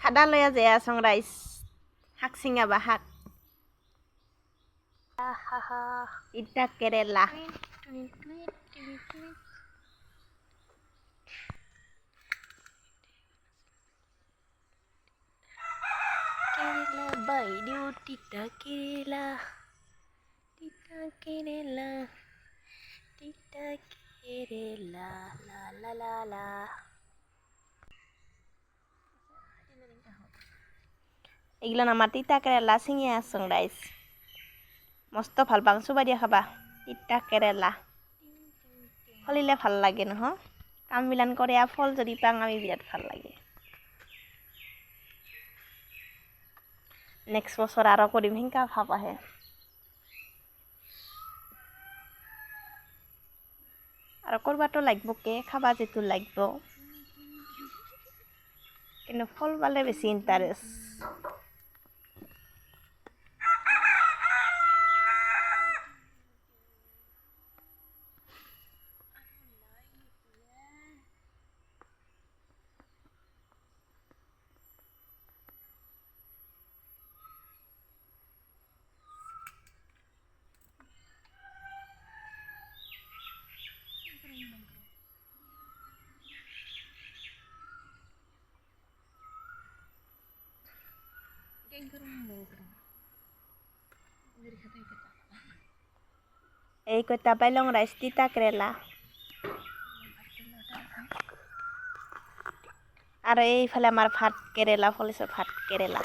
খাদা লয়া যায় আছং রাইস শাক চিঙাবা শাক তিতা কেৰেলা কেৰেলা বাইদেউ তিতা কেৰেলা লা লা লা লা এগুলো আমার তিতা কেৰেলা চিঙি আছং রাইস মস্ত ভাল পাং চুবাই দিয়া খাবা তিতা কেৰেলা ফলিলে ভাল লাগে নহয় কাম মিলান করে ফল যদি পাং আমি বিরাট ভাল লাগে নেক্সট বছর আরো করিম হিংকা ভাব আহে আর করবাতো লাগব কে খাবা যেতু লাগব কিন্তু ফল পালে বেশি ইন্টারেস্ট এই কইতা পাইলং রাইস তিতা কেরেলা আর এইফালে আমার ভাত কেরেলা ফলিছে ভাত কেরেলা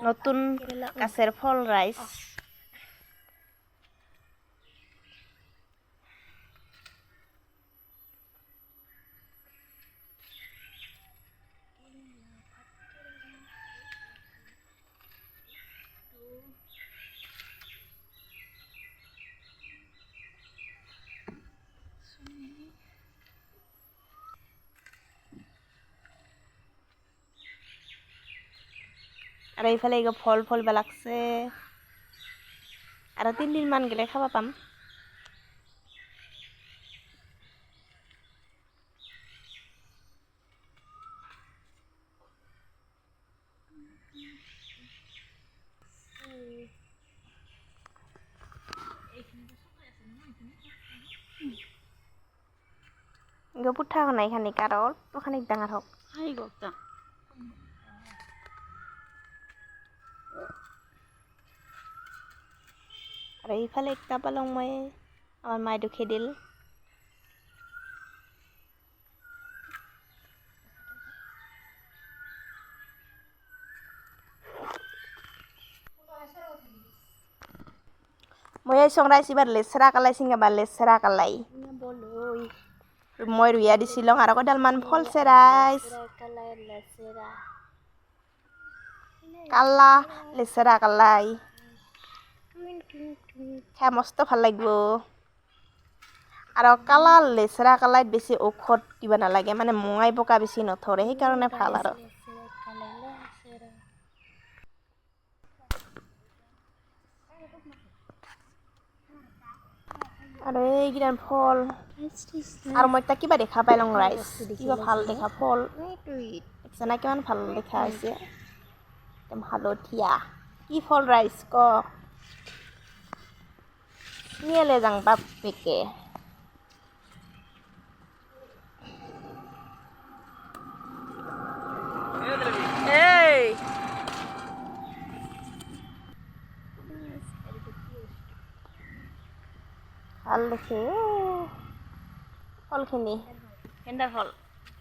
নতুন গাছের ফল রাইস আর এইফালে এগো ফল ফল লাগছে আর 3 দিন মান গেলে খাবা পাম এগো পুঠা নাই খানি কারল তো খানিক ডাঙর হোক হাই গপ্তা আর এইফালে একটা পালং মই আমার মাইটো খেদিল মই এই সং রাইস এবার লেসরা কালাই সিঙ্গাবা লেসরা কালাই মই রুইয়া দিছিলং আর কদাল মান ফলছে রাইস কালা লেসরা কালাই খাই মস্ত ভাল লাগব আর কালা লেসরা কালাইত বেশি ঔষধ কিবা নালাগে মানে মঙাই পকা বেশি নথরে সেইকাৰণে ভাল আৰু এইকেইটা ফল আৰু মই তাক কিবা দেখা পাইলং ৰাইচ কিবা ভাল দেখা ফল না কিমান ভাল দেখা হৈছে একদম হালধীয়া কি ফল ৰাইচ ক নিয়েলে যাং বাপ পেকে এই ভাল দেখে ফলখিনি কেন্দাৰ ফল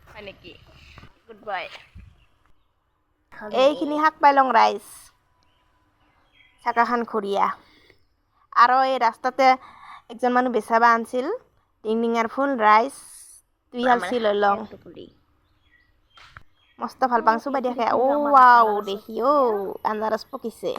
হয় নেকি গুড বাই এইখিনি শাক পাইলং ৰাইচ চাকাখান খৰিয়া আৰু এই ৰাস্তাতে একজন মানুহ বেচাবা আনছিল ডিংডিঙাৰ ফুল ৰাইচ দুই হালচি লৈ লওঁ মস্ত ভাল পাং চুবাই দিয়া খাই ৱাও দেখি আন্দাৰাজ পকিছে